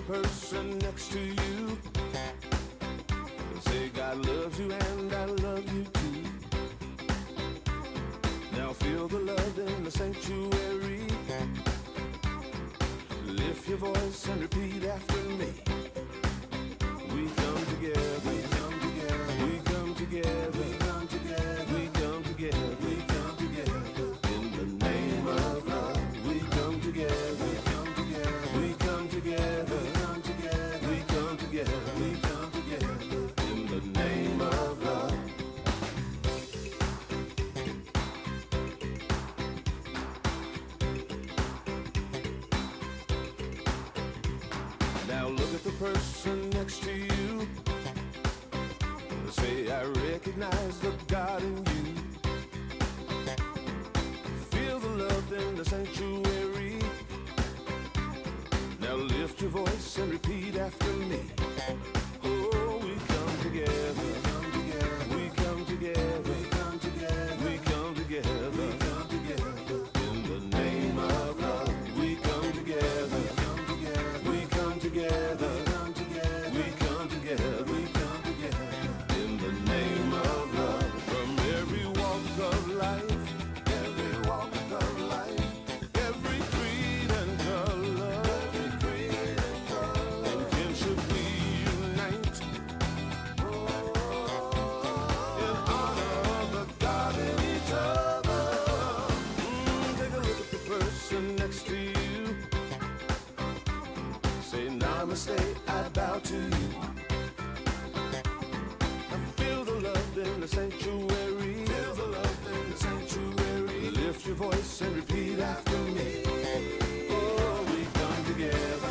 person next to you. Say God loves you and I love you too. Now feel the love in the sanctuary. Lift your voice and repeat after me. We come together, we come together, we come together, we come together, we come together, we come together. In the name of love, we come together, we come together, we come together, we come together, we come together, we come together. In the name of love. Now look at the person next to you. Say, I recognize the God in you. Feel the love in the sanctuary. Now lift your voice and repeat after me. Oh, we come together, we come together, we come together, we come together, we come together. In the name of love, we come together, we come together, we come together, we come together. In the name of love, from every walk of life, every walk of life, every creed and color, in kinship we unite. In honor of the God in each other. Take a look at the person next to you. Say, namaste, I bow to you. I feel the love in the sanctuary. Feel the love in the sanctuary. Lift your voice and repeat after me. Oh, we come together.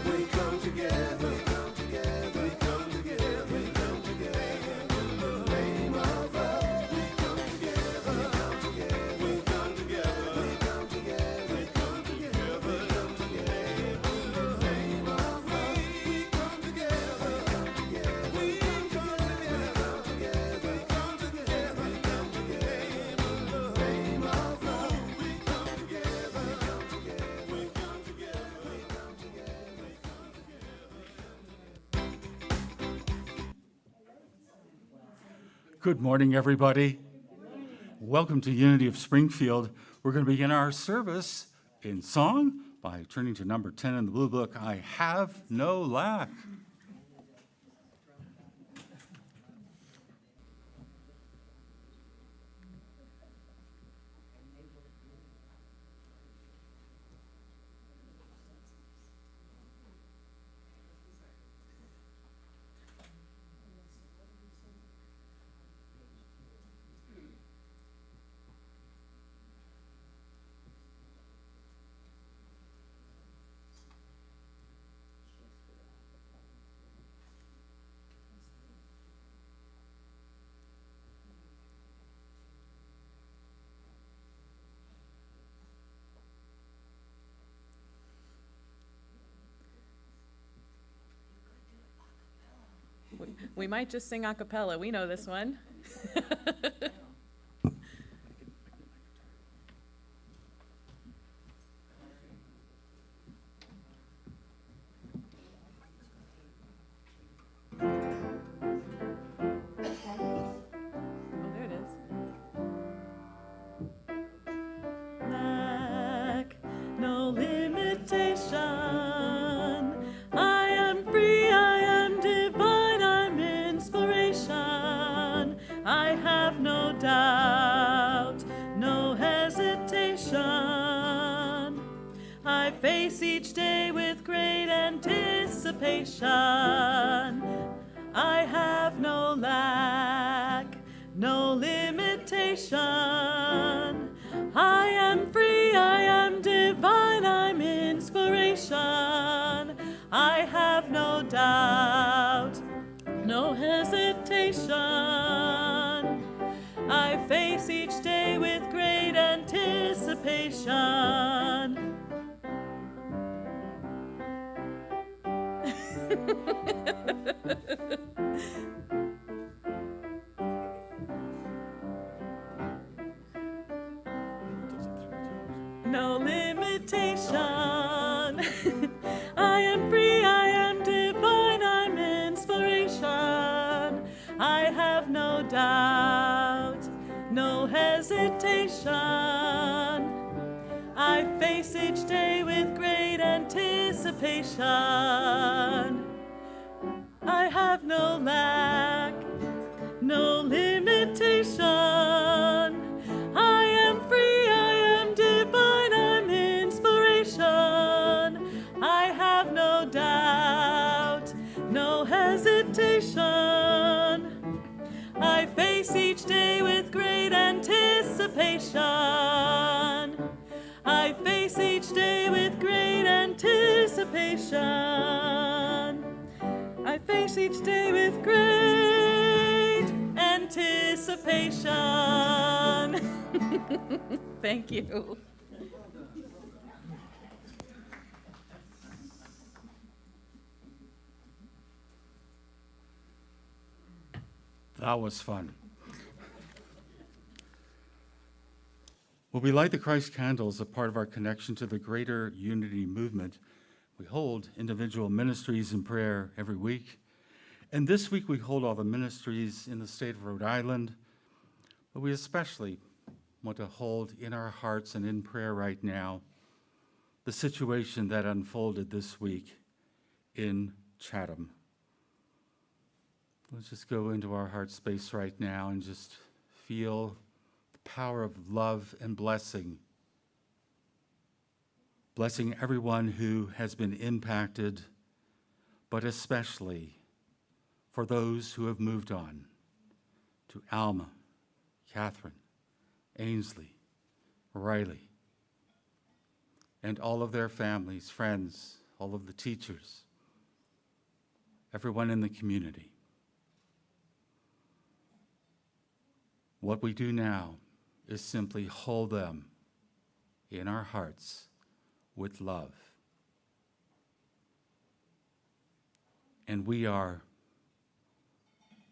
We come together. We come together. We come together. We come together. In the name of love, we come together. We come together. We come together. We come together. We come together. We come together. In the name of love, we come together. We come together. We come together. We come together. We come together. We come together. In the name of love, we come together. We come together. We come together. We come together. Good morning, everybody. Welcome to Unity of Springfield. We're going to begin our service in song by turning to number 10 in the Blue Book, I Have No Lack. We might just sing a cappella. We know this one. Oh, there it is. Lack no limitation. I am free, I am divine, I'm inspiration. I have no doubt, no hesitation. I face each day with great anticipation. I have no lack, no limitation. I am free, I am divine, I'm inspiration. I have no doubt, no hesitation. I face each day with great anticipation. No limitation. I am free, anticipation. I have no lack, no limitation. I am free, I am divine, I'm inspiration. I have no doubt, no hesitation. I face each day with great anticipation. I face each day with great anticipation. I face each day with great anticipation. Thank you. That was fun. Well, we light the Christ candles, a part of our connection to the greater unity movement. We hold individual ministries in prayer every week. And this week we hold all the ministries in the state of Rhode Island, but we especially want to hold in our hearts and in prayer right now the situation that unfolded this week in Chatham. Let's just go into our heart space right now and just feel the power of love and blessing. Blessing everyone who has been impacted, but especially for those who have moved on, to Alma, Catherine, Ainsley, Riley, and all of their families, friends, all of the teachers, everyone in the community. What we do now is simply hold them in our hearts with love. And we are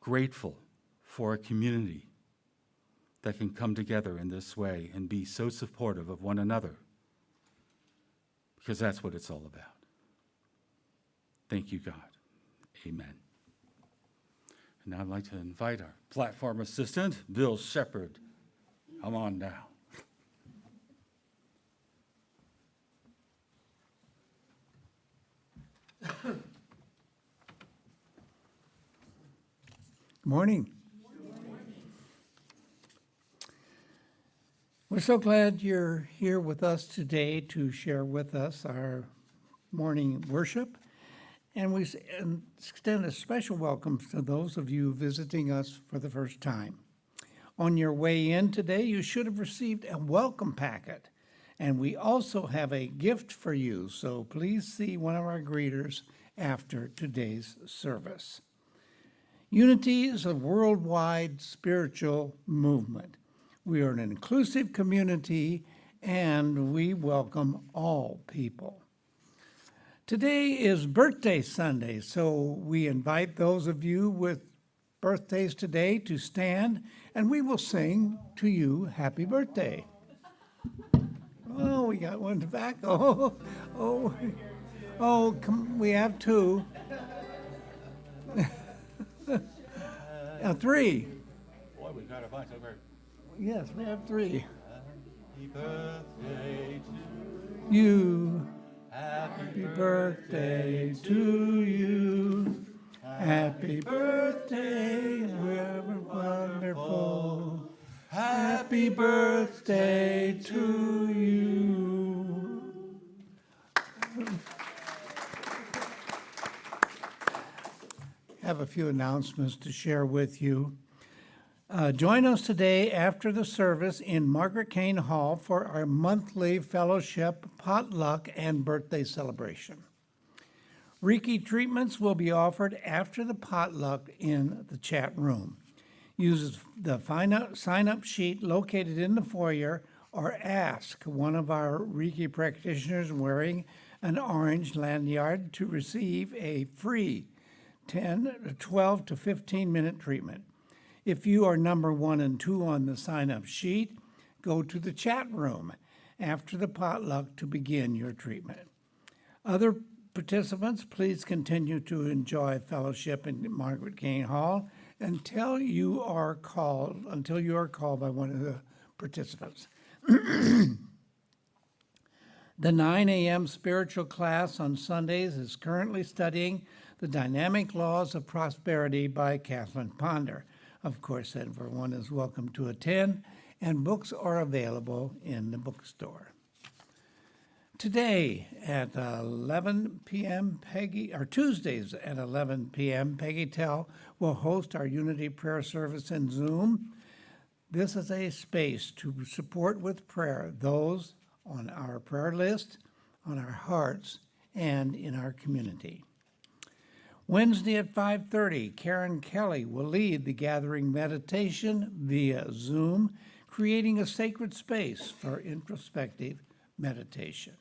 grateful for a community that can come together in this way and be so supportive of one another, because that's what it's all about. Thank you, God. Amen. And now I'd like to invite our platform assistant, Bill Shepard. Come on down. Good morning. We're so glad you're here with us today to share with us our morning worship. And we extend a special welcome to those of you visiting us for the first time. On your way in today, you should have received a welcome packet. And we also have a gift for you, so please see one of our greeters after today's service. Unity is a worldwide spiritual movement. We are an inclusive community, and we welcome all people. Today is Birthday Sunday, so we invite those of you with birthdays today to stand, and we will sing to you happy birthday. Oh, we got one back. Oh, come, we have two. Three. Boy, we've got a bunch over. Yes, we have three. Happy birthday to You. Happy Birthday to you. Happy birthday, we're wonderful. Happy birthday to you. Have a few announcements to share with you. Join us today after the service in Margaret Kane Hall for our monthly fellowship, potluck, and birthday celebration. Reiki treatments will be offered after the potluck in the chat room. Use the sign-up sheet located in the foyer or ask one of our Reiki practitioners wearing an orange lanyard to receive a free 12 to 15-minute treatment. If you are number 1 and 2 on the sign-up sheet, go to the chat room after the potluck to begin your treatment. Other participants, please continue to enjoy fellowship in Margaret Kane Hall until you are called by one of the participants. The 9 a.m. spiritual class on Sundays is currently studying The Dynamic Laws of Prosperity by Kathleen Ponder. Of course, everyone is welcome to attend, and books are available in the bookstore. Today at 11 p.m., Tuesdays at 11 p.m., Peggy Tell will host our Unity Prayer Service in Zoom. This is a space to support with prayer those on our prayer list, on our hearts, and in our community. Wednesday at 5:30, Karen Kelly will lead the gathering meditation via Zoom, creating a sacred space for introspective meditation.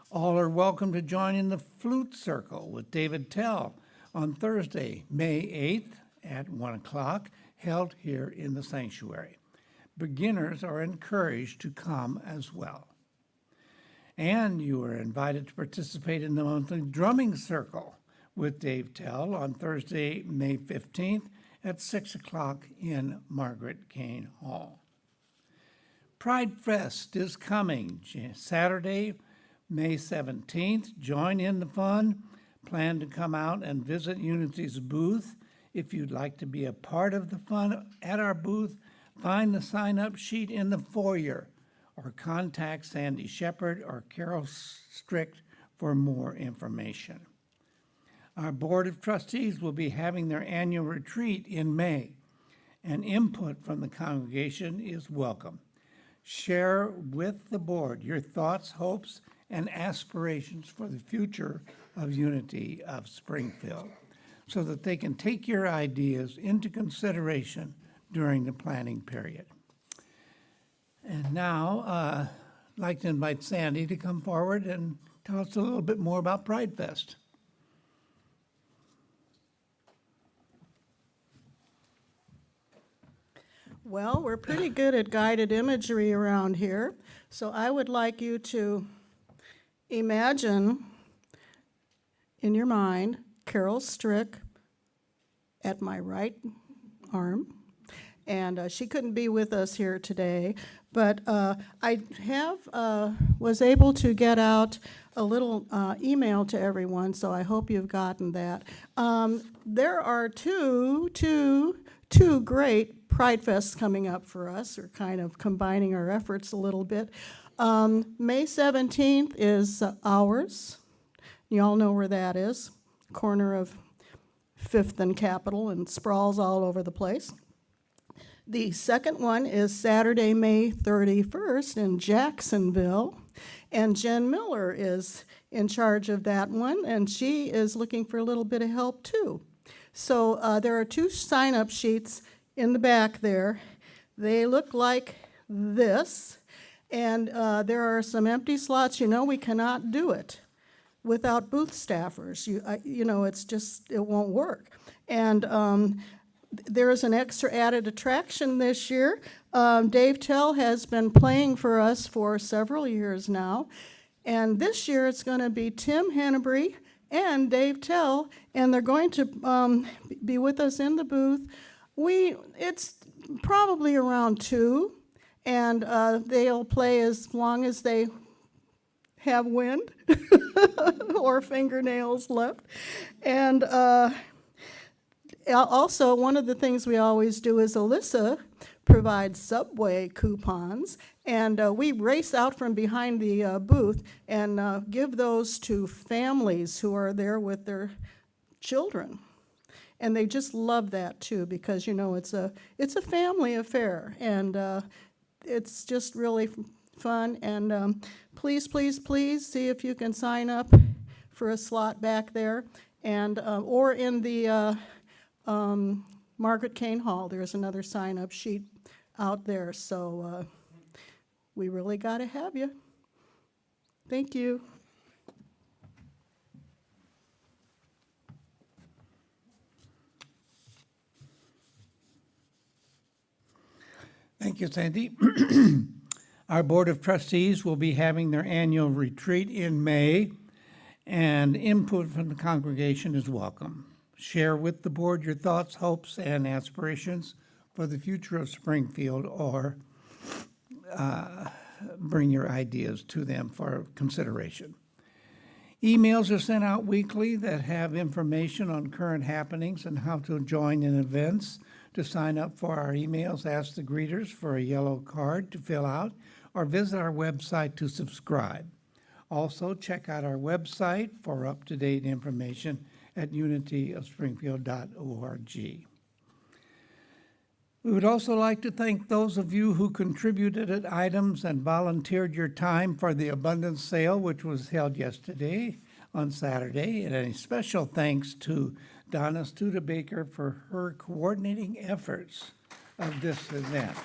All are welcome to join in the Flute Circle with David Tell on Thursday, May 8th at 1 o'clock, held here in the sanctuary. Beginners are encouraged to come as well. And you are invited to participate in the monthly drumming circle with Dave Tell on Thursday, May 15th at 6 o'clock in Margaret Kane Hall. Pride Fest is coming Saturday, May 17th. Join in the fun. Plan to come out and visit Unity's booth. If you'd like to be a part of the fun at our booth, find the sign-up sheet in the foyer or contact Sandy Shepard or Carol Strict for more information. Our Board of Trustees will be having their annual retreat in May, and input from the congregation is welcome. Share with the board your thoughts, hopes, and aspirations for the future of Unity of Springfield, so that they can take your ideas into consideration during the planning period. And now, I'd like to invite Sandy to come forward and tell us a little bit more about Pride Fest. Well, we're pretty good at guided imagery around here, so I would like you to imagine in your mind Carol Strick at my right arm, and she couldn't be with us here today, but I was able to get out a little email to everyone, so I hope you've gotten that. There are two great Pride Fests coming up for us. We're kind of combining our efforts a little bit. May 17th is ours. You all know where that is, corner of 5th and Capitol, and sprawls all over the place. The second one is Saturday, May 31st in Jacksonville, and Jen Miller is in charge of that one, and she is looking for a little bit of help too. So there are two sign-up sheets in the back there. They look like this, and there are some empty slots. You know, we cannot do it without booth staffers. It won't work. And there is an extra added attraction this year. Dave Tell has been playing for us for several years now, and this year it's going to be Tim Hennebury and Dave Tell, and they're going to be with us in the booth. It's probably around 2, and they'll play as long as they have wind or fingernails left. And also, one of the things we always do is Alyssa provides Subway coupons, and we race out from behind the booth and give those to families who are there with their children. And they just love that too, because it's a family affair, and it's just really fun. And please see if you can sign up for a slot back there, and or in the Margaret Kane Hall. There's another sign-up sheet out there, so we really got to have you. Thank you. Thank you, Sandy. Our Board of Trustees will be having their annual retreat in May, and input from the congregation is welcome. Share with the board your thoughts, hopes, and aspirations for the future of Springfield, or bring your ideas to them for consideration. Emails are sent out weekly that have information on current happenings and how to join in events. To sign up for our emails, ask the greeters for a yellow card to fill out or visit our website to subscribe. Also, check out our website for up-to-date information at unityofspringfield.org. We would also like to thank those of you who contributed items and volunteered your time for the abundance sale, which was held yesterday on Saturday. And a special thanks to Donna Studebaker for her coordinating efforts of this event.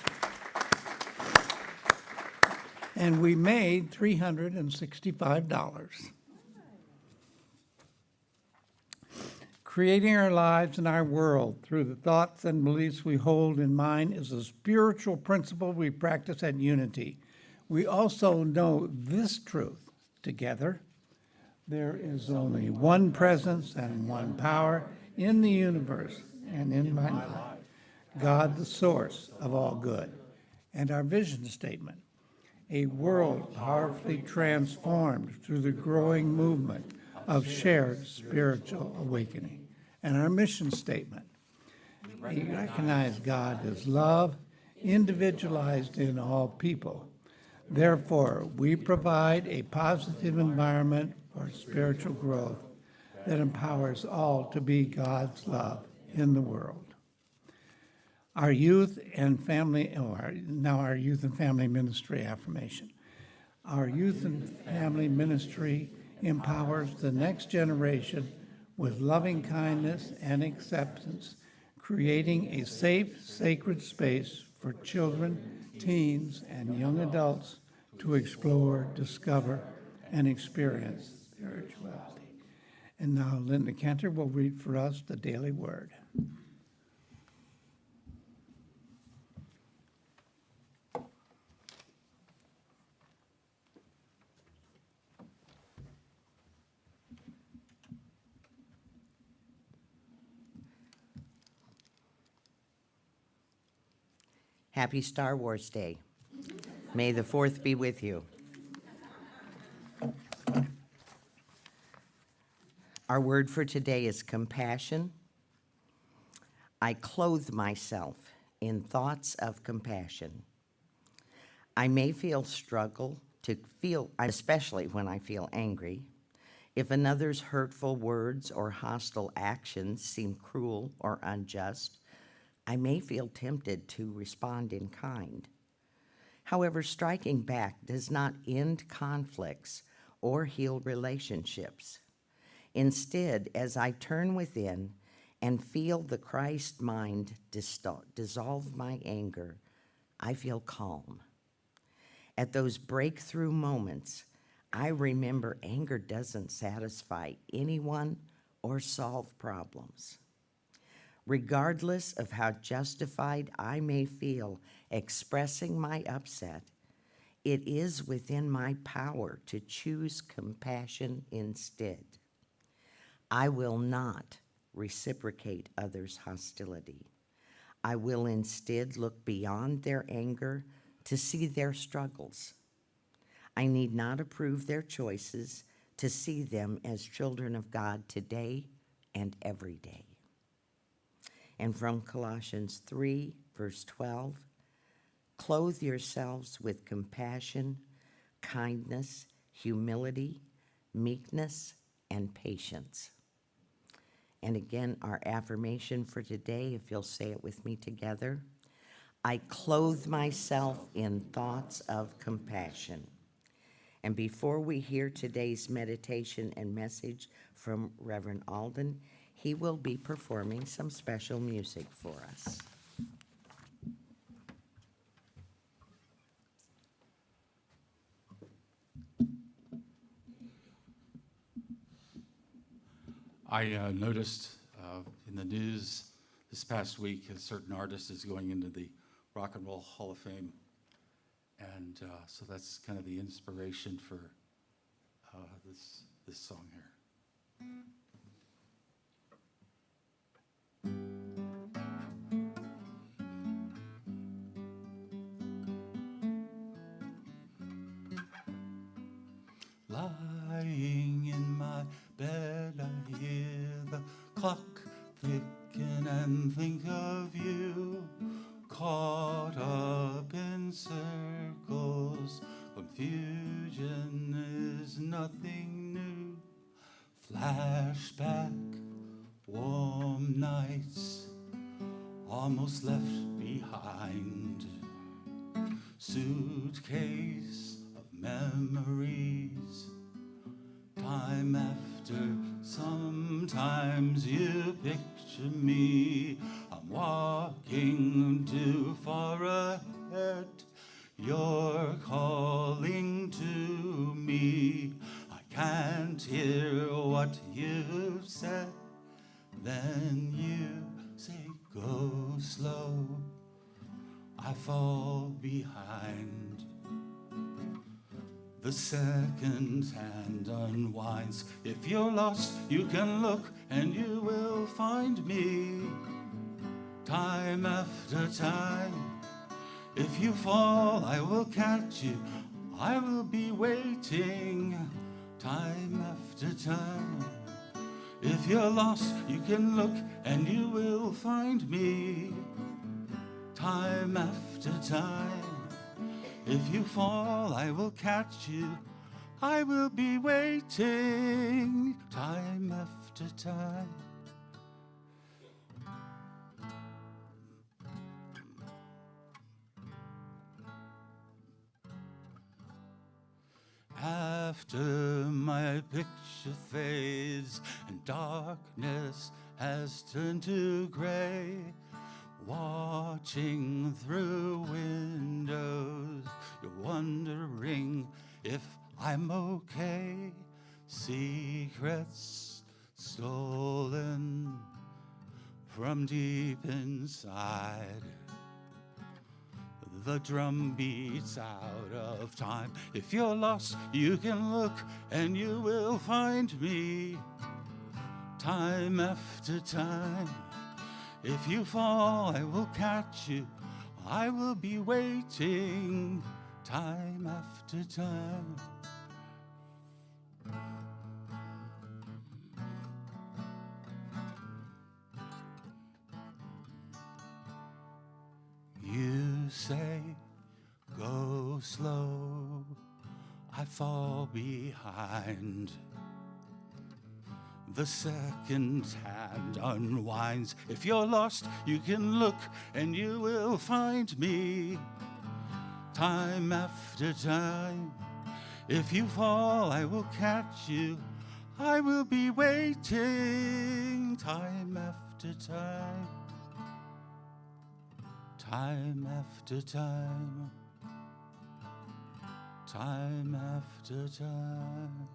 And we made $365. Creating our lives and our world through the thoughts and beliefs we hold in mind is a spiritual principle we practice at Unity. We also know this truth together. There is only one presence and one power in the universe and in my life. God, the source of all good. And our vision statement, a world powerfully transformed through the growing movement of shared spiritual awakening. And our mission statement, we recognize God as love, individualized in all people. Therefore, we provide a positive environment for spiritual growth that empowers all to be God's love in the world. Our youth and family, now our youth and family ministry affirmation. Our youth and family ministry empowers the next generation with loving kindness and acceptance, creating a safe, sacred space for children, teens, and young adults to explore, discover, and experience spirituality. And now Linda Cantor will read for us the daily word. Happy Star Wars Day. May the 4th be with you. Our word for today is compassion. I clothe myself in thoughts of compassion. I may struggle to feel, especially when I feel angry, if another's hurtful words or hostile actions seem cruel or unjust. I may feel tempted to respond in kind. However, striking back does not end conflicts or heal relationships. Instead, as I turn within and feel the Christ mind dissolve my anger, I feel calm. At those breakthrough moments, I remember anger doesn't satisfy anyone or solve problems. Regardless of how justified I may feel expressing my upset, it is within my power to choose compassion instead. I will not reciprocate others' hostility. I will instead look beyond their anger to see their struggles. I need not approve their choices to see them as children of God today and every day. And from Colossians 3, verse 12, clothe yourselves with compassion, kindness, humility, meekness, and patience. And again, our affirmation for today, if you'll say it with me together, I clothe myself in thoughts of compassion. And before we hear today's meditation and message from Reverend Alden, he will be performing some special music for us. I noticed in the news this past week a certain artist is going into the Rock and Roll Hall of Fame. And so that's kind of the inspiration for this song here. Lying in my bed, I hear the clock ticking and think of you. Caught up in circles, confusion is nothing new. Flashback, warm nights, almost left behind. Suitcase of memories, time after. Sometimes you picture me, I'm walking too far ahead. You're calling to me, I can't hear what you've said. Then you say go slow, I fall behind. The second hand unwinds. If you're lost, you can look and you will find me. Time after time. If you fall, I will catch you. I will be waiting. Time after time. If you're lost, you can look and you will find me. Time after time. If you fall, I will catch you. I will be waiting. Time after time. After my picture fades and darkness has turned to gray, watching through windows, you're wondering if I'm okay. Secrets stolen from deep inside. The drum beats out of time. If you're lost, you can look and you will find me. Time after time. If you fall, I will catch you. I will be waiting. Time after time. You say, go slow, I fall behind. The second hand unwinds. If you're lost, you can look and you will find me. Time after time. If you fall, I will catch you. I will be waiting. Time after time. Time after time. Time after time.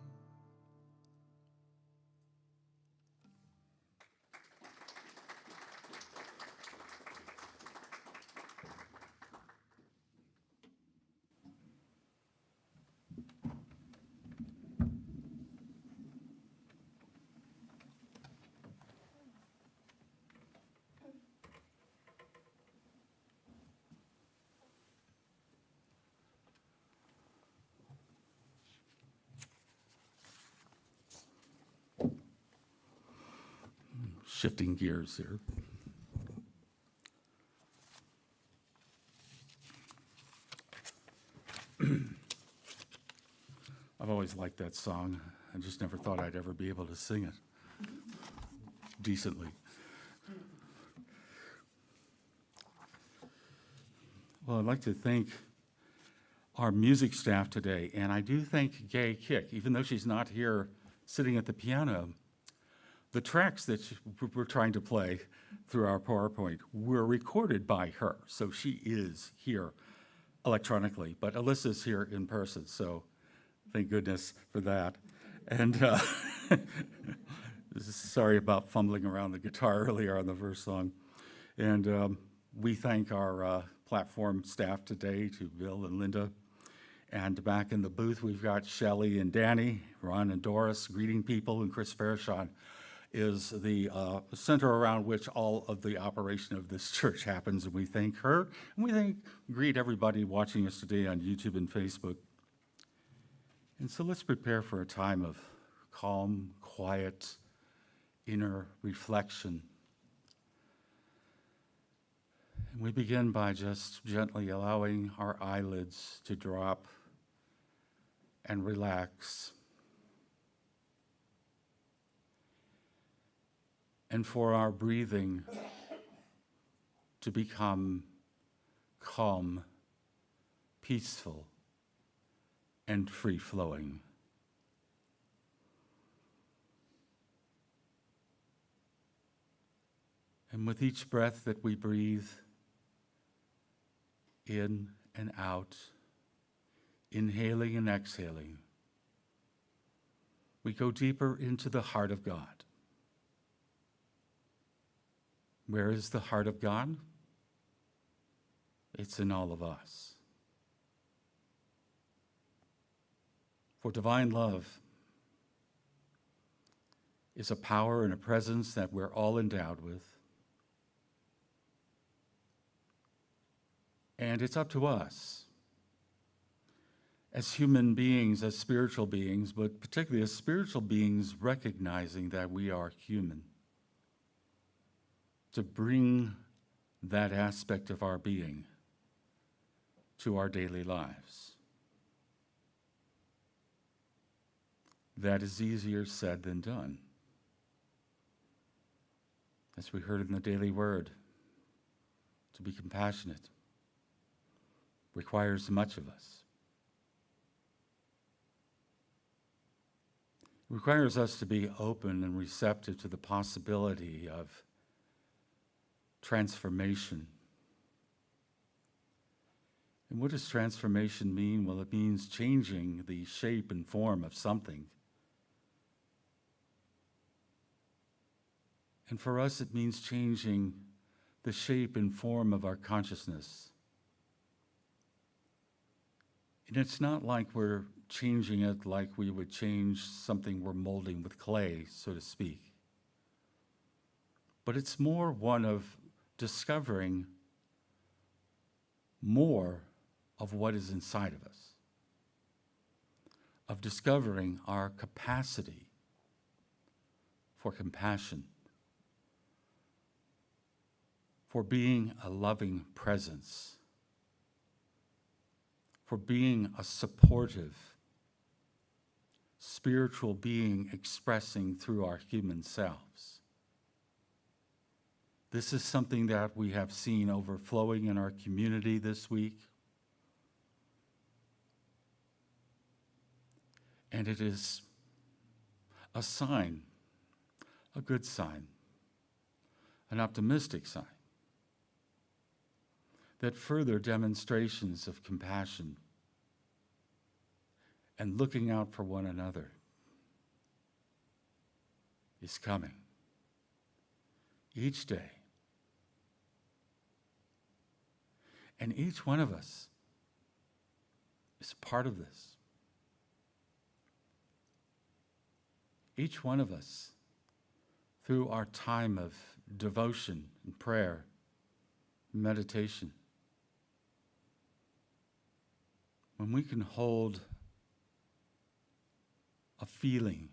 Shifting gears here. I've always liked that song. I just never thought I'd ever be able to sing it decently. Well, I'd like to thank our music staff today, and I do thank Gay Kick, even though she's not here sitting at the piano. The tracks that we're trying to play through our PowerPoint were recorded by her, so she is here electronically, but Alyssa's here in person, so thank goodness for that. And sorry about fumbling around the guitar earlier on the first song. And we thank our platform staff today, to Bill and Linda. And back in the booth, we've got Shelley and Danny, Ron and Doris greeting people, and Chris Farashon is the center around which all of the operation of this church happens, and we thank her, and we greet everybody watching us today on YouTube and Facebook. And so let's prepare for a time of calm, quiet, inner reflection. And we begin by just gently allowing our eyelids to drop and relax. And for our breathing to become calm, peaceful, and free-flowing. And with each breath that we breathe, in and out, inhaling and exhaling, we go deeper into the heart of God. Where is the heart of God? It's in all of us. For divine love is a power and a presence that we're all endowed with. And it's up to us as human beings, as spiritual beings, but particularly as spiritual beings, recognizing that we are human, to bring that aspect of our being to our daily lives. That is easier said than done. As we heard in the daily word, to be compassionate requires much of us. It requires us to be open and receptive to the possibility of transformation. And what does transformation mean? Well, it means changing the shape and form of something. And for us, it means changing the shape and form of our consciousness. And it's not like we're changing it like we would change something we're molding with clay, so to speak. But it's more one of discovering more of what is inside of us, of discovering our capacity for compassion, for being a loving presence, for being a supportive, spiritual being expressing through our human selves. This is something that we have seen overflowing in our community this week. And it is a sign, a good sign, an optimistic sign, that further demonstrations of compassion and looking out for one another is coming each day. And each one of us is a part of this. Each one of us, through our time of devotion and prayer, meditation, when we can hold a feeling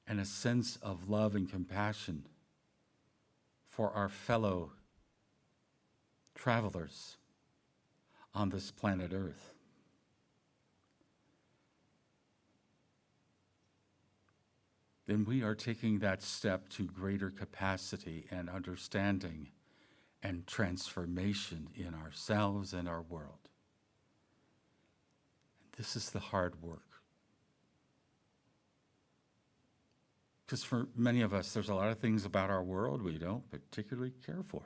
and a sense of love and compassion for our fellow travelers on this planet Earth, then we are taking that step to greater capacity and understanding and transformation in ourselves and our world. This is the hard work. Because for many of us, there's a lot of things about our world we don't particularly care for.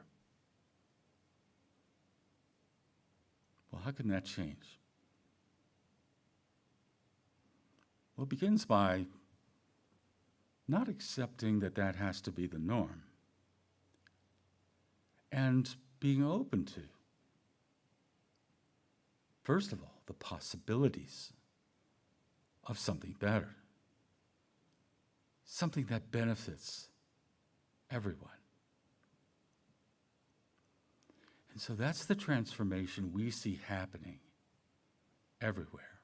Well, how can that change? Well, it begins by not accepting that that has to be the norm, and being open to, first of all, the possibilities of something better, something that benefits everyone. And so that's the transformation we see happening everywhere.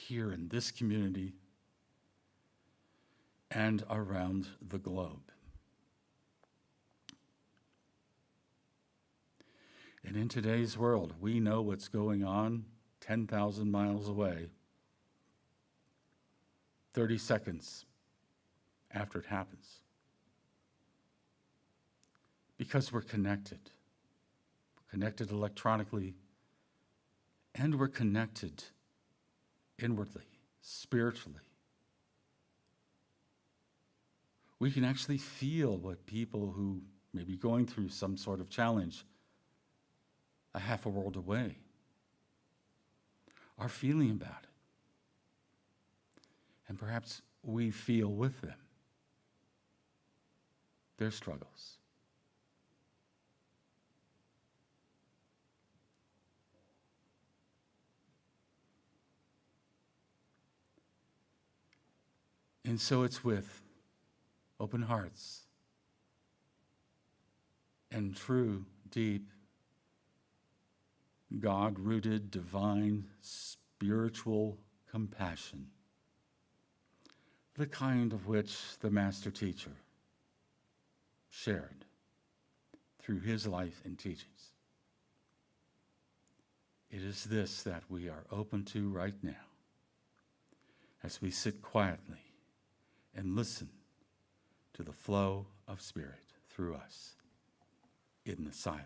here in this community and around the globe. And in today's world, we know what's going on 10,000 miles away, 30 seconds after it happens. Because we're connected. We're connected electronically, and we're connected inwardly, spiritually. We can actually feel what people who may be going through some sort of challenge a half a world away are feeling about it. And perhaps we feel with them their struggles. And so it's with open hearts and true, deep, God-rooted, divine, spiritual compassion, the kind of which the Master Teacher shared through his life and teachings. It is this that we are open to right now as we sit quietly and listen to the flow of Spirit through us in the silence.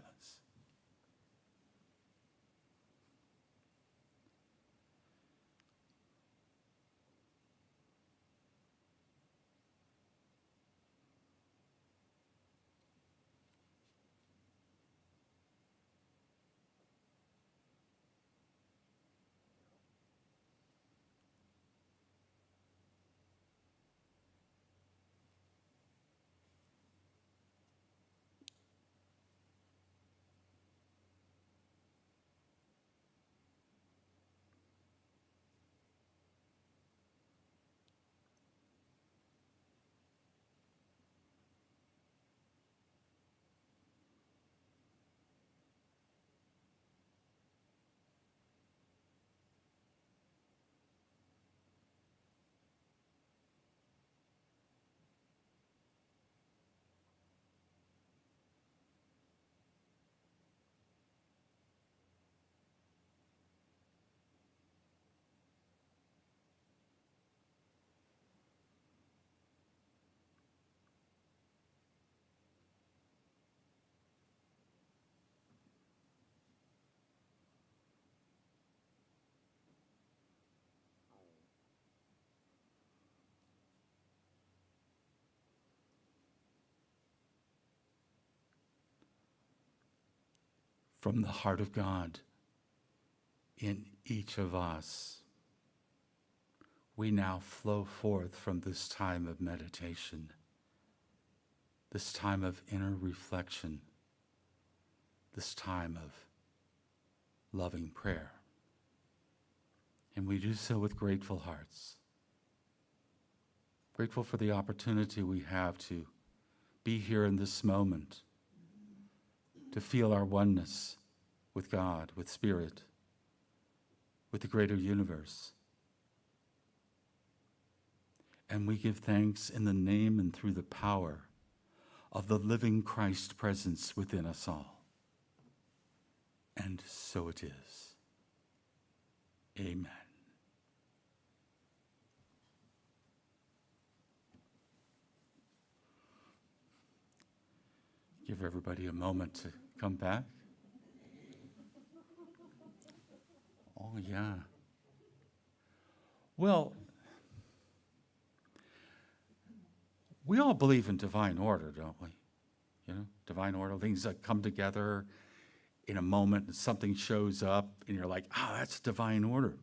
From the heart of God in each of us, we now flow forth from this time of meditation, this time of inner reflection, this time of loving prayer. And we do so with grateful hearts, grateful for the opportunity we have to be here in this moment, to feel our oneness with God, with Spirit, with the greater universe. And we give thanks in the name and through the power of the living Christ presence within us all. And so it is. Amen. Give everybody a moment to come back. Oh, yeah. Well, we all believe in divine order, don't we? You know, divine order, things that come together in a moment and something shows up and you're like, oh, that's divine order.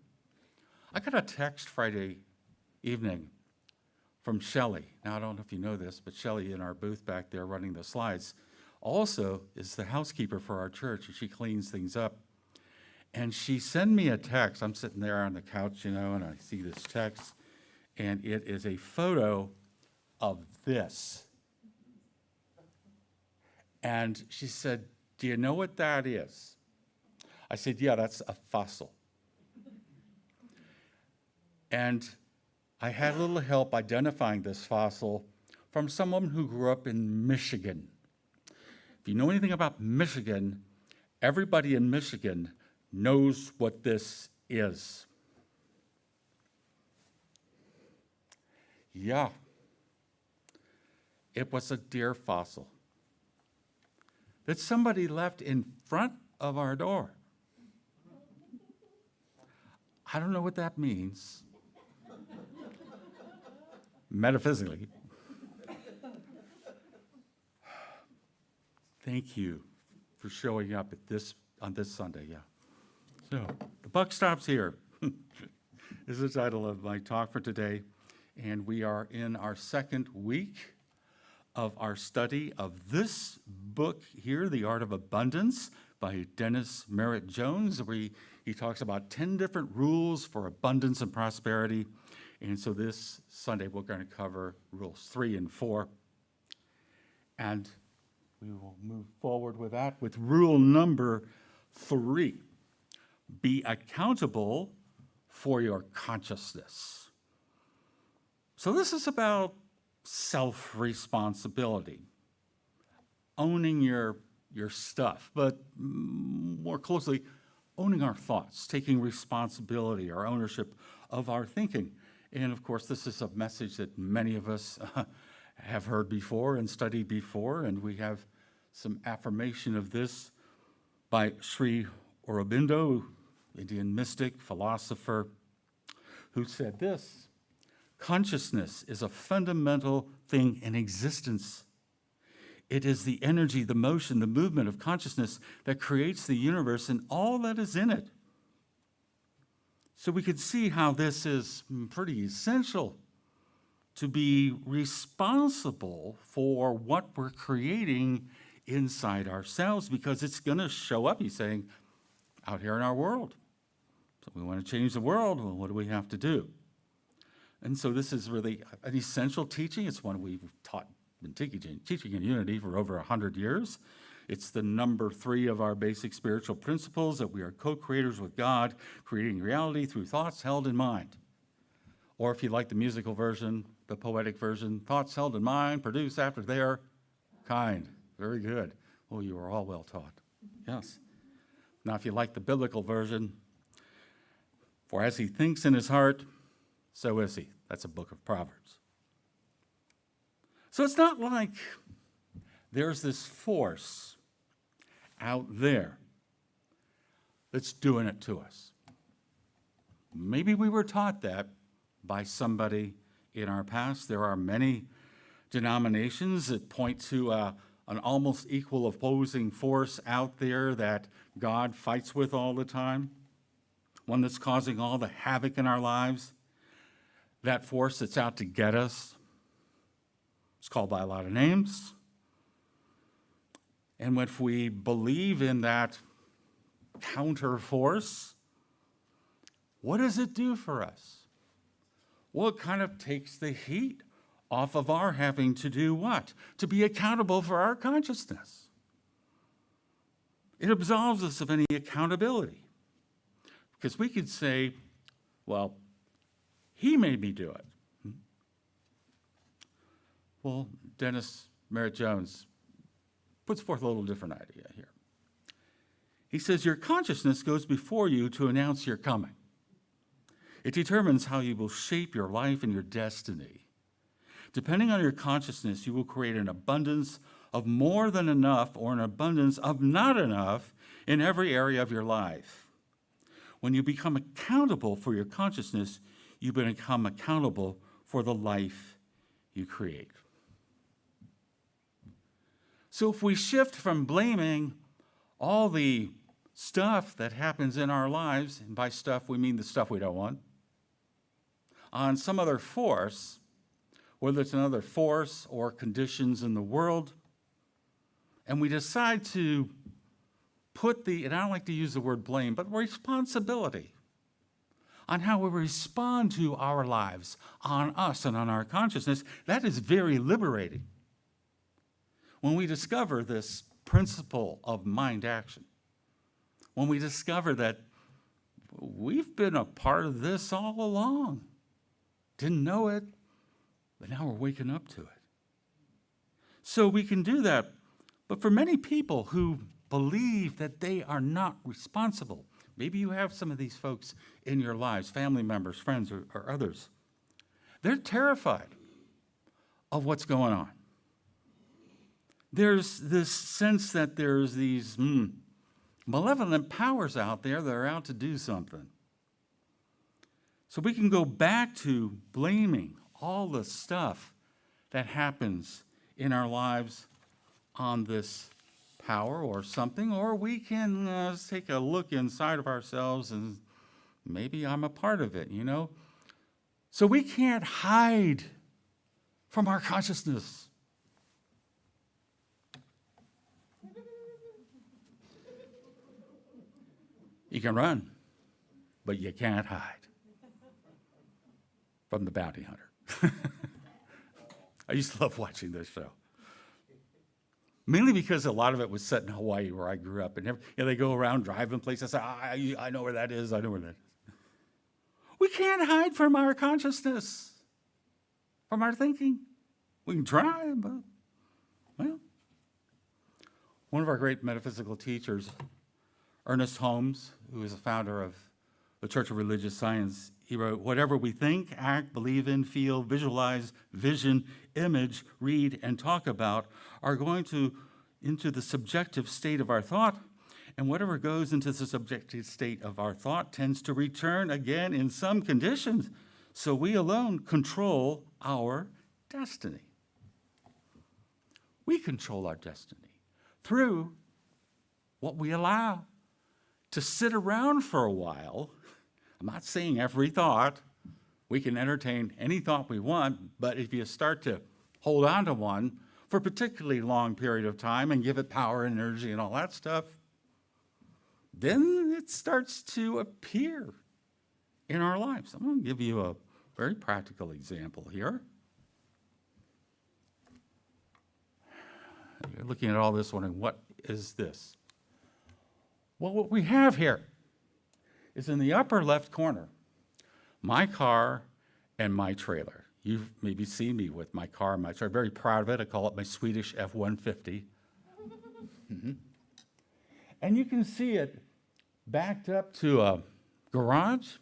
I got a text Friday evening from Shelley. Now, I don't know if you know this, but Shelley in our booth back there running the slides also is the housekeeper for our church, and she cleans things up. And she sent me a text. I'm sitting there on the couch, you know, and I see this text, and it is a photo of this. And she said, do you know what that is? I said, yeah, that's a fossil. And I had a little help identifying this fossil from someone who grew up in Michigan. If you know anything about Michigan, everybody in Michigan knows what this is. Yeah, it was a deer fossil that somebody left in front of our door. I don't know what that means metaphysically. Thank you for showing up on this Sunday, yeah. So, the buck stops here is the title of my talk for today, and we are in our second week of our study of this book here, The Art of Abundance by Dennis Merritt Jones, where he talks about 10 different rules for abundance and prosperity. And so this Sunday, we're going to cover rules 3 and 4. And we will move forward with that with rule number 3. Be accountable for your consciousness. So this is about self-responsibility, owning your stuff, but more closely, owning our thoughts, taking responsibility or ownership of our thinking. And of course, this is a message that many of us have heard before and studied before, and we have some affirmation of this by Sri Aurobindo, Indian mystic, philosopher, who said this: consciousness is a fundamental thing in existence. It is the energy, the motion, the movement of consciousness that creates the universe and all that is in it. So we could see how this is pretty essential to be responsible for what we're creating inside ourselves, because it's going to show up, he's saying, out here in our world. So we want to change the world. Well, what do we have to do? And so this is really an essential teaching. It's one we've taught in teaching in Unity for over 100 years. It's the number 3 of our basic spiritual principles, that we are co-creators with God, creating reality through thoughts held in mind. Or if you like the musical version, the poetic version, thoughts held in mind, produce after their kind. Very good. Oh, you are all well taught. Yes. Now, if you like the biblical version, for as he thinks in his heart, so is he. That's a book of Proverbs. So it's not like there's this force out there that's doing it to us. Maybe we were taught that by somebody in our past. There are many denominations that point to an almost equal opposing force out there that God fights with all the time, one that's causing all the havoc in our lives, that force that's out to get us. It's called by a lot of names. And if we believe in that counter force, what does it do for us? Well, it kind of takes the heat off of our having to do what? To be accountable for our consciousness. It absolves us of any accountability. Because we could say, well, he made me do it. Well, Dennis Merritt Jones puts forth a little different idea here. He says, your consciousness goes before you to announce your coming. It determines how you will shape your life and your destiny. Depending on your consciousness, you will create an abundance of more than enough or an abundance of not enough in every area of your life. When you become accountable for your consciousness, you become accountable for the life you create. So if we shift from blaming all the stuff that happens in our lives, and by stuff we mean the stuff we don't want, on some other force, whether it's another force or conditions in the world, and we decide to put and I don't like to use the word blame, but responsibility on how we respond to our lives, on us and on our consciousness, that is very liberating. When we discover this principle of mind action, when we discover that we've been a part of this all along, didn't know it, but now we're waking up to it. So we can do that. But for many people who believe that they are not responsible, maybe you have some of these folks in your lives, family members, friends, or others, they're terrified of what's going on. There's this sense that there's these malevolent powers out there that are out to do something. So we can go back to blaming all the stuff that happens in our lives on this power or something, or we can take a look inside of ourselves and maybe I'm a part of it, you know? So we can't hide from our consciousness. You can run, but you can't hide from the bounty hunter. I used to love watching this show. Mainly because a lot of it was set in Hawaii where I grew up. And they go around driving places. I know where that is. I know where that is. We can't hide from our consciousness, from our thinking. We can try, but, well. One of our great metaphysical teachers, Ernest Holmes, who is the founder of the Church of Religious Science, he wrote, "Whatever we think, act, believe in, feel, visualize, vision, image, read, and talk about are going into the subjective state of our thought, and whatever goes into the subjective state of our thought tends to return again in some conditions, so we alone control our destiny." We control our destiny through what we allow to sit around for a while. I'm not saying every thought. We can entertain any thought we want, but if you start to hold on to one for a particularly long period of time and give it power, energy, and all that stuff, then it starts to appear in our lives. I'm going to give you a very practical example here. You're looking at all this wondering, what is this? Well, what we have here is in the upper left corner, my car and my trailer. You've maybe seen me with my car and my trailer. Very proud of it. I call it my Swedish F-150. And you can see it backed up to a garage,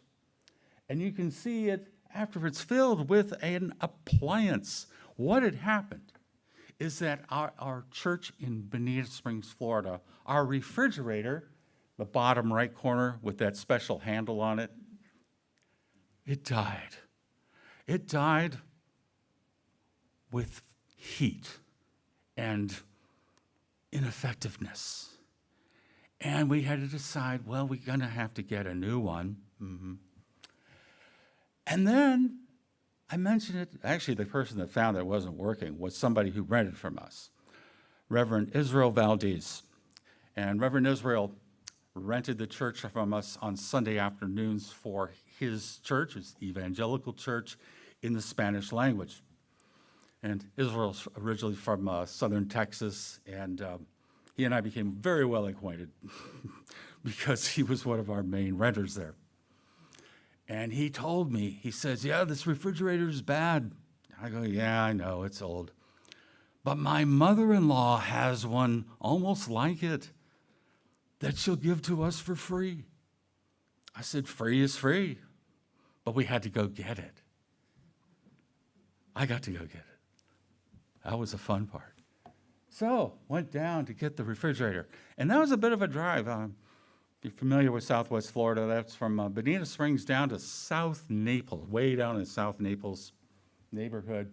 and you can see it after it's filled with an appliance. What had happened is that our church in Bonita Springs, Florida, our refrigerator, the bottom right corner with that special handle on it, it died. It died with heat and ineffectiveness. And we had to decide, well, we're going to have to get a new one. And then I mentioned it. Actually, the person that found that it wasn't working was somebody who rented from us, Reverend Israel Valdez. And Reverend Israel rented the church from us on Sunday afternoons for his church, his evangelical church, in the Spanish language. And Israel's originally from southern Texas, and he and I became very well acquainted because he was one of our main renters there. And he told me, he says, "Yeah, this refrigerator is bad." I go, "Yeah, I know, it's old. But my mother-in-law has one almost like it that she'll give to us for free." I said, "Free is free," but we had to go get it. I got to go get it. That was the fun part. So, went down to get the refrigerator. And that was a bit of a drive. If you're familiar with Southwest Florida, that's from Bonita Springs down to South Naples, way down in South Naples neighborhood,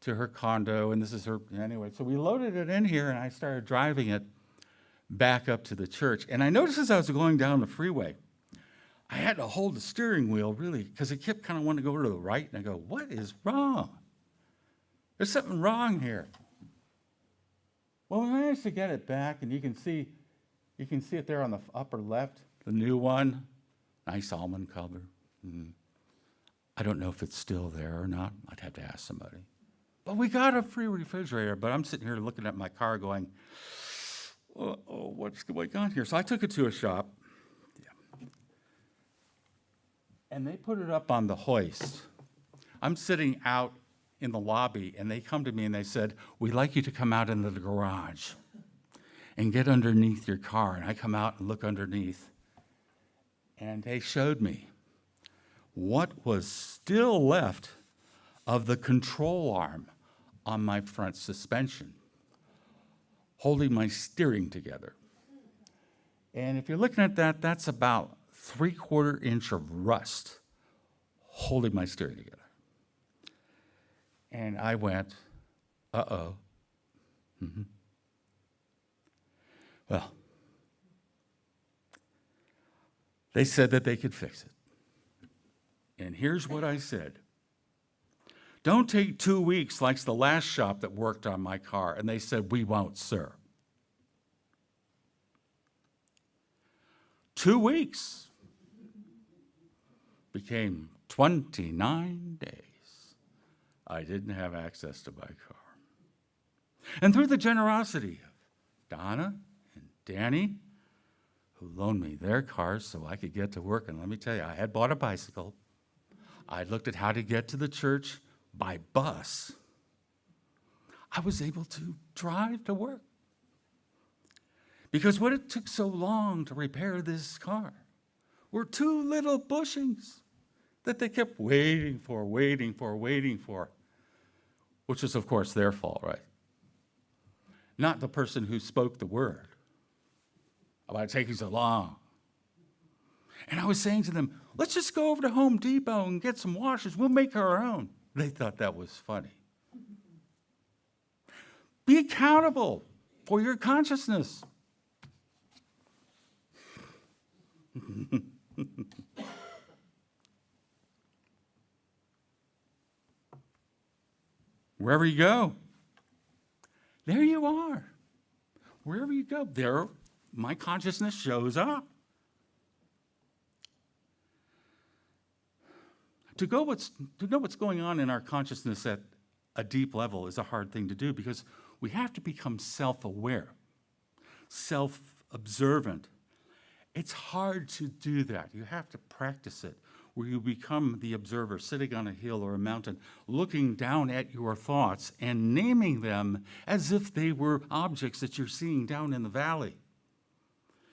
to her condo. And this is her, anyway. So we loaded it in here, and I started driving it back up to the church. And I noticed as I was going down the freeway, I had to hold the steering wheel, really, because it kept kind of wanting to go to the right. And I go, what is wrong? There's something wrong here. Well, we managed to get it back, and you can see it there on the upper left, the new one. Nice almond color. I don't know if it's still there or not. I'd have to ask somebody. But we got a free refrigerator, but I'm sitting here looking at my car going, oh, what's going on here? So I took it to a shop. Yeah. And they put it up on the hoist I'm sitting out in the lobby, and they come to me and they said, "We'd like you to come out into the garage and get underneath your car." And I come out and look underneath, and they showed me what was still left of the control arm on my front suspension, holding my steering together. And if you're looking at that, that's about 3/4 inch of rust holding my steering together. And I went, uh-oh. Well, they said that they could fix it. And here's what I said. Don't take 2 weeks like the last shop that worked on my car. And they said, we won't, sir. 2 weeks became 29 days. I didn't have access to my car. And through the generosity of Donna and Danny, who loaned me their cars so I could get to work, and let me tell you, I had bought a bicycle. I looked at how to get to the church by bus. I was able to drive to work. Because what it took so long to repair this car were 2 little bushings that they kept waiting for, which is, of course, their fault, right? Not the person who spoke the word about it taking so long. And I was saying to them, let's just go over to Home Depot and get some washers. We'll make our own. They thought that was funny. Be accountable for your consciousness. Wherever you go, there you are. Wherever you go, there my consciousness shows up. To know what's going on in our consciousness at a deep level is a hard thing to do because we have to become self-aware, self-observant. It's hard to do that. You have to practice it, where you become the observer, sitting on a hill or a mountain, looking down at your thoughts and naming them as if they were objects that you're seeing down in the valley.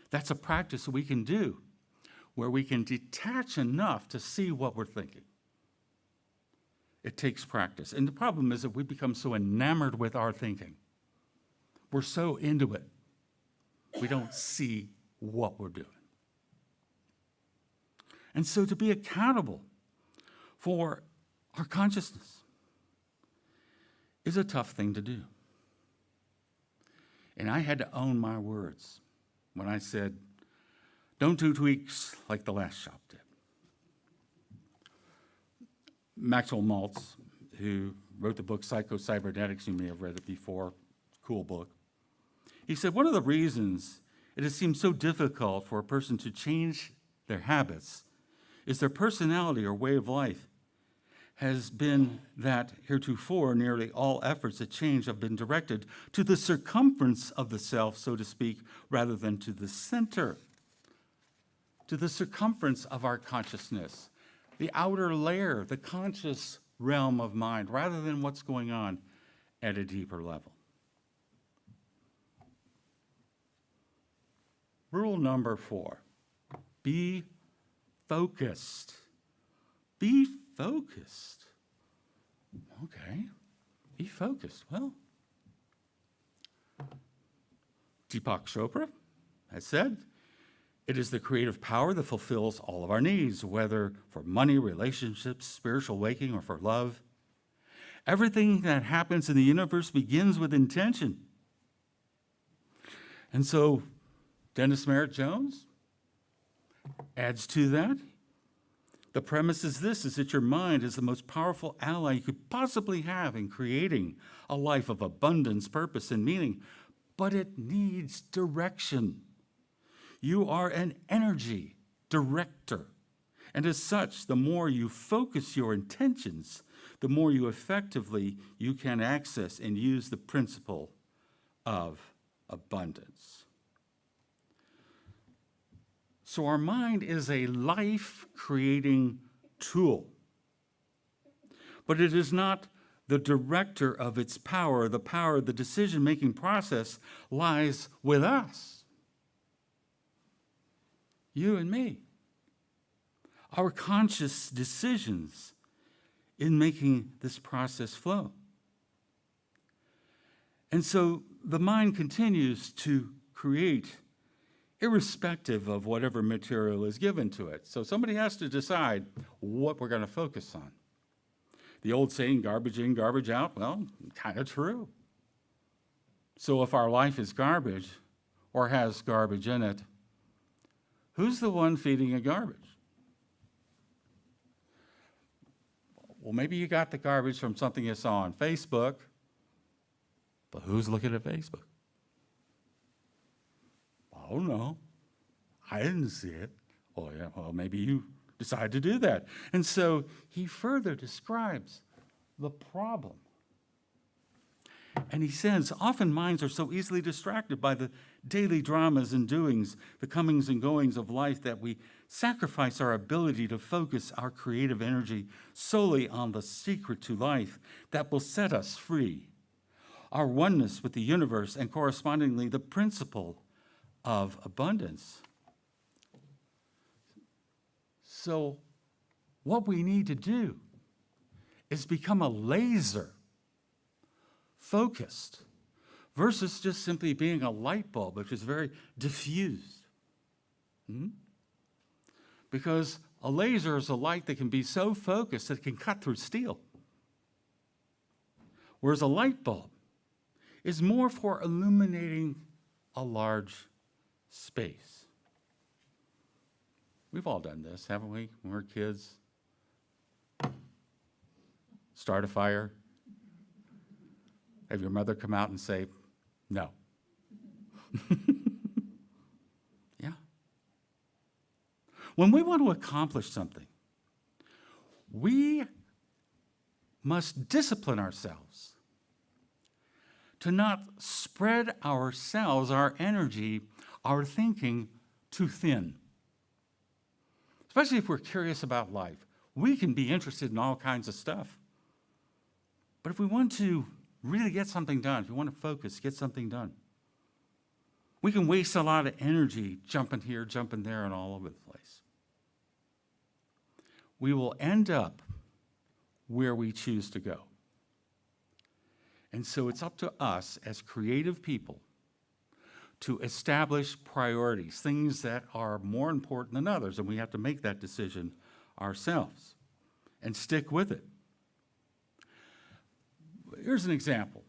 That's a practice we can do, where we can detach enough to see what we're thinking. It takes practice. And the problem is that we become so enamored with our thinking. We're so into it, we don't see what we're doing. And so to be accountable for our consciousness is a tough thing to do. And I had to own my words when I said, don't do tweaks like the last shop did. Maxwell Maltz, who wrote the book Psycho-Cybernetics, you may have read it before, cool book. He said, one of the reasons it has seemed so difficult for a person to change their habits is their personality or way of life has been that heretofore nearly all efforts at change have been directed to the circumference of the self, so to speak, rather than to the center, to the circumference of our consciousness, the outer layer, the conscious realm of mind, rather than what's going on at a deeper level. Rule number 4, be focused. Be focused. Okay, be focused. Well, Deepak Chopra has said, it is the creative power that fulfills all of our needs, whether for money, relationships, spiritual waking, or for love. Everything that happens in the universe begins with intention. And so Dennis Merritt Jones adds to that. The premise is this, is that your mind is the most powerful ally you could possibly have in creating a life of abundance, purpose, and meaning, but it needs direction. You are an energy director. And as such, the more you focus your intentions, the more you can access and use the principle of abundance. So our mind is a life-creating tool. but it is not the director of its power. The power, the decision-making process lies with us. You and me. Our conscious decisions in making this process flow. And so the mind continues to create irrespective of whatever material is given to it. So somebody has to decide what we're going to focus on. The old saying, garbage in, garbage out, well, kind of true. So if our life is garbage or has garbage in it, who's the one feeding the garbage? Well, maybe you got the garbage from something you saw on Facebook, but who's looking at Facebook? I don't know. I didn't see it. Oh, yeah, well, maybe you decide to do that. And so he further describes the problem. And he says, often minds are so easily distracted by the daily dramas and doings, the comings and goings of life, that we sacrifice our ability to focus our creative energy solely on the secret to life that will set us free, our oneness with the universe, and correspondingly the principle of abundance. So what we need to do is become a laser focused versus just simply being a light bulb, which is very diffused. Because a laser is a light that can be so focused that it can cut through steel. Whereas a light bulb is more for illuminating a large space. We've all done this, haven't we, when we were kids? Start a fire. Have your mother come out and say, no. Yeah. When we want to accomplish something, we must discipline ourselves to not spread ourselves, our energy, our thinking too thin. Especially if we're curious about life. We can be interested in all kinds of stuff. But if we want to really get something done, if we want to focus, get something done, we can waste a lot of energy jumping here, jumping there, and all over the place. We will end up where we choose to go. And so it's up to us as creative people to establish priorities, things that are more important than others, and we have to make that decision ourselves and stick with it. Here's an example.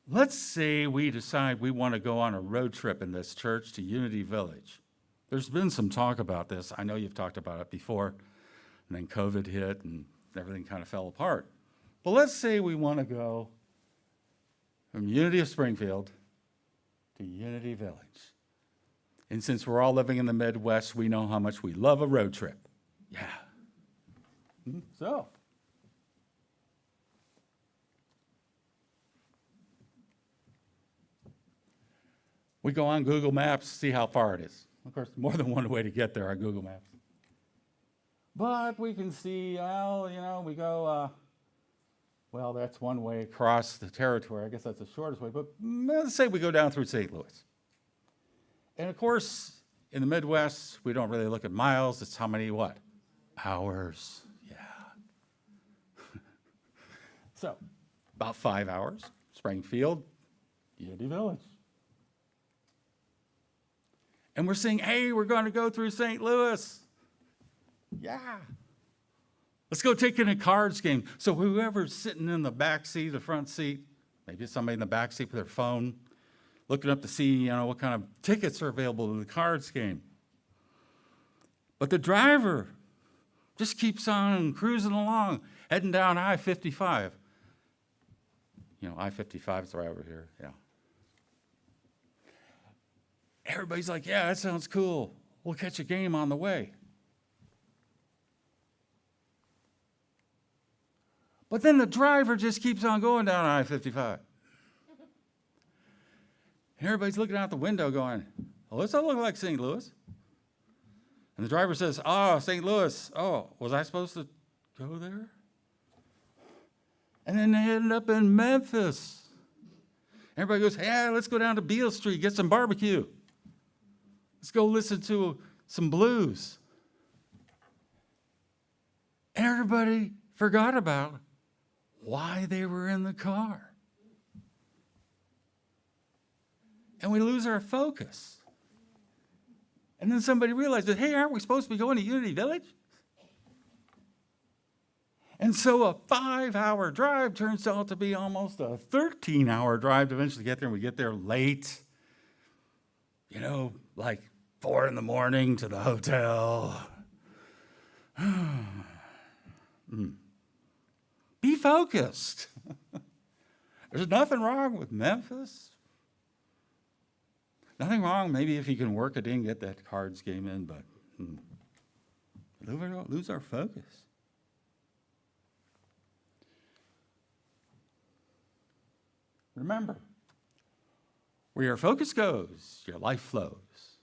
Let's say we decide we want to go on a road trip in this church to Unity Village. There's been some talk about this. I know you've talked about it before, and then COVID hit and everything kind of fell apart. But let's say we want to go from Unity of Springfield to Unity Village. And since we're all living in the Midwest, we know how much we love a road trip. Yeah. So, we go on Google Maps, see how far it is. Of course, more than one way to get there on Google Maps. But we can see, well, we go, well, that's one way across the territory. I guess that's the shortest way. But let's say we go down through St. Louis. And of course, in the Midwest, we don't really look at miles. It's how many what? Hours. Yeah. So, about 5 hours. Springfield, Unity Village. And we're saying, hey, we're going to go through St. Louis. Yeah. Let's go take in a cards game. So whoever's sitting in the back seat, the front seat, maybe it's somebody in the back seat with their phone, looking up to see, what kind of tickets are available to the cards game. But the driver just keeps on cruising along, heading down I-55. I-55 is right over here, yeah. Everybody's like, yeah, that sounds cool. We'll catch a game on the way. But then the driver just keeps on going down I-55. And everybody's looking out the window going, well, this don't look like St. Louis. And the driver says, "Oh, St. Louis. Oh, was I supposed to go there?" And then they ended up in Memphis. Everybody goes, "Hey, let's go down to Beale Street, get some barbecue. Let's go listen to some blues." And everybody forgot about why they were in the car. And we lose our focus. And then somebody realizes, hey, aren't we supposed to be going to Unity Village? And so a 5-hour drive turns out to be almost a 13-hour drive to eventually get there, and we get there late. Like 4 a.m. to the hotel. Be focused. There's nothing wrong with Memphis. Nothing wrong, maybe if you can work it in, get that cards game in, but lose our focus. Remember, where your focus goes, your life flows.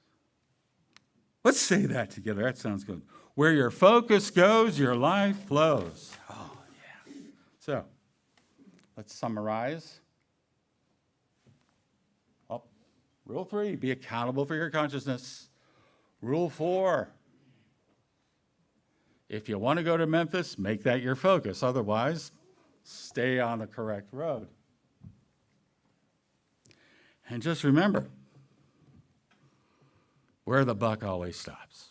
Let's say that together. That sounds good. Where your focus goes, your life flows. Oh, yeah. So, let's summarize. Rule 3, be accountable for your consciousness. Rule 4, if you want to go to Memphis, make that your focus. Otherwise, stay on the correct road. And just remember, where the buck always stops.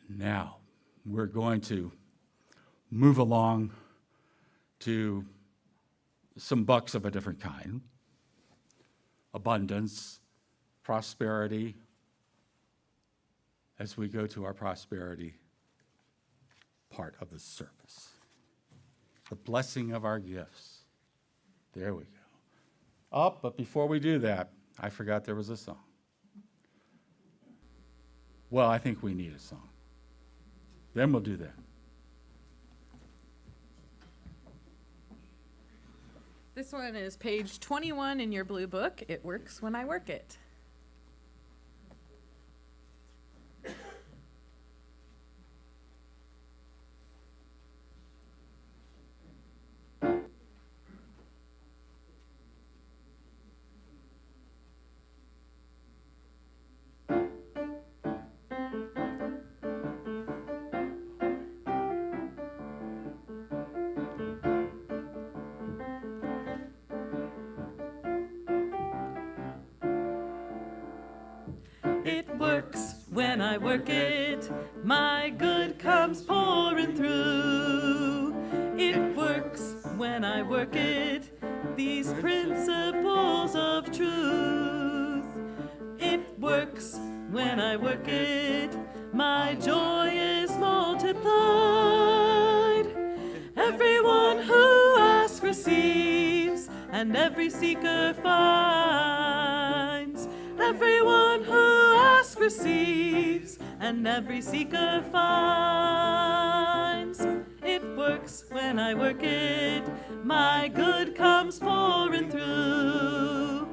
Now, we're going to move along to some bucks of a different kind. Abundance, prosperity, as we go to our prosperity part of the surface. The blessing of our gifts. There we go. But before we do that, I forgot there was a song. Well, I think we need a song. Then we'll do that. This one is page 21 in your blue book. It works when I work it. It works when I work it, my good comes pouring through. It works when I work it, these principles of truth. It works when I work it, my joy is multiplied. Everyone who asks receives, and every seeker finds. Everyone who asks receives, and every seeker finds. It works when I work it, my good comes pouring through.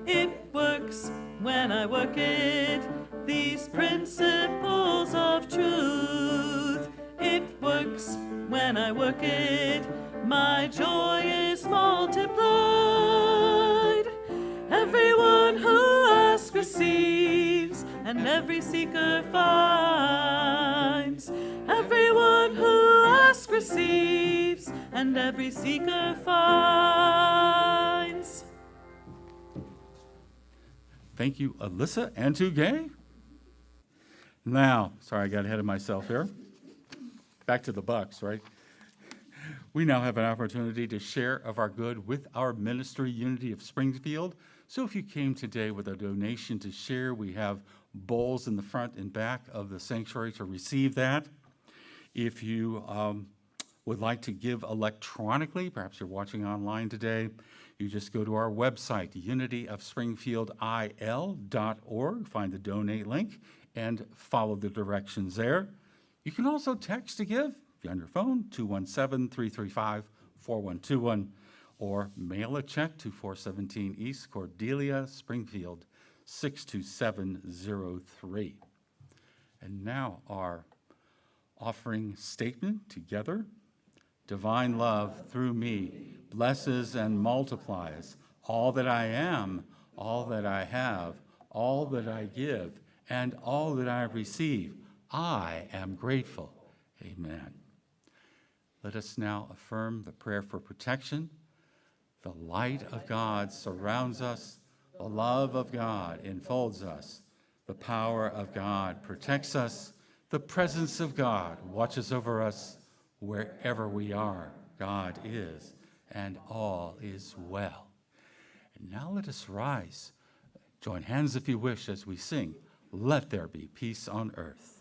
It works when I work it, these principles of truth. It works when I work it, my joy is multiplied. Everyone who asks receives, and every seeker finds. Everyone who asks receives, and every seeker finds. Thank you, Alyssa, and to Gay. Now, sorry, I got ahead of myself here. Back to the bucks, right? We now have an opportunity to share of our good with our ministry, Unity of Springfield. So if you came today with a donation to share, we have bowls in the front and back of the sanctuary to receive that. If you would like to give electronically, perhaps you're watching online today, you just go to our website, unityofspringfieldil.org, find the donate link, and follow the directions there. You can also text to give, if you're on your phone, 217-335-4121, or mail a check to 417 East Cordelia, Springfield, 62703. And now our offering statement together. Divine love through me blesses and multiplies all that I am, all that I have, all that I give, and all that I receive. I am grateful. Amen. Let us now affirm the prayer for protection. The light of God surrounds us. The love of God enfolds us. The power of God protects us. The presence of God watches over us. Wherever we are, God is, and all is well. And now let us rise. Join hands if you wish as we sing, "Let There Be Peace on Earth."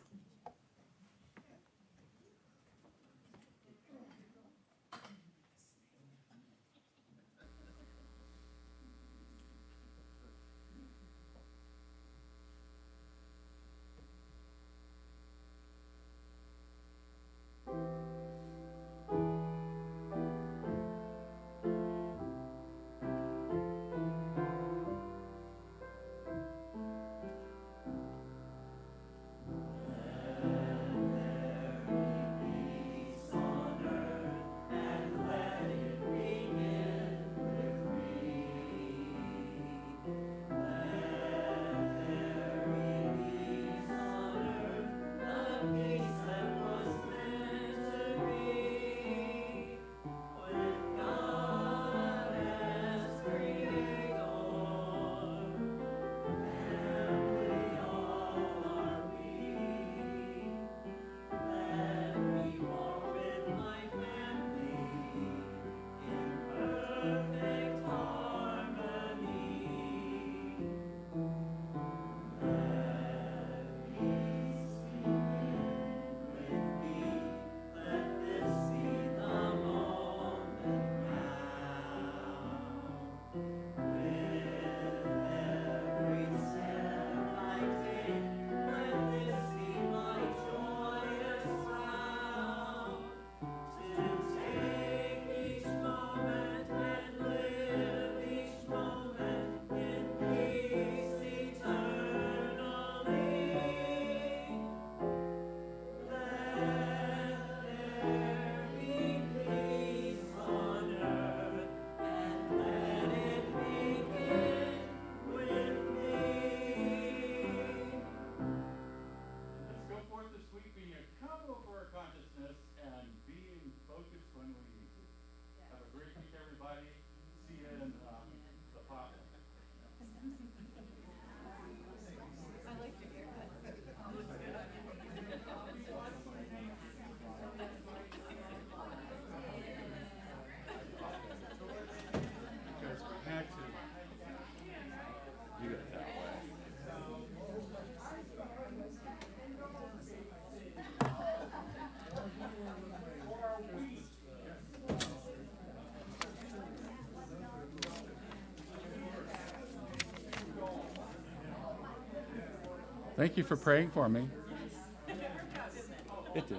Thank you for praying for me. It did.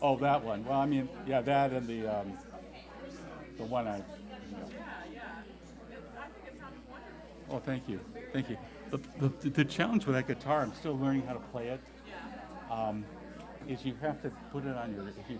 Oh, that one. Well, I mean, yeah, that and the one I. Oh, thank you, thank you. The challenge with that guitar, I'm still learning how to play it. Is you have to put it on your, if you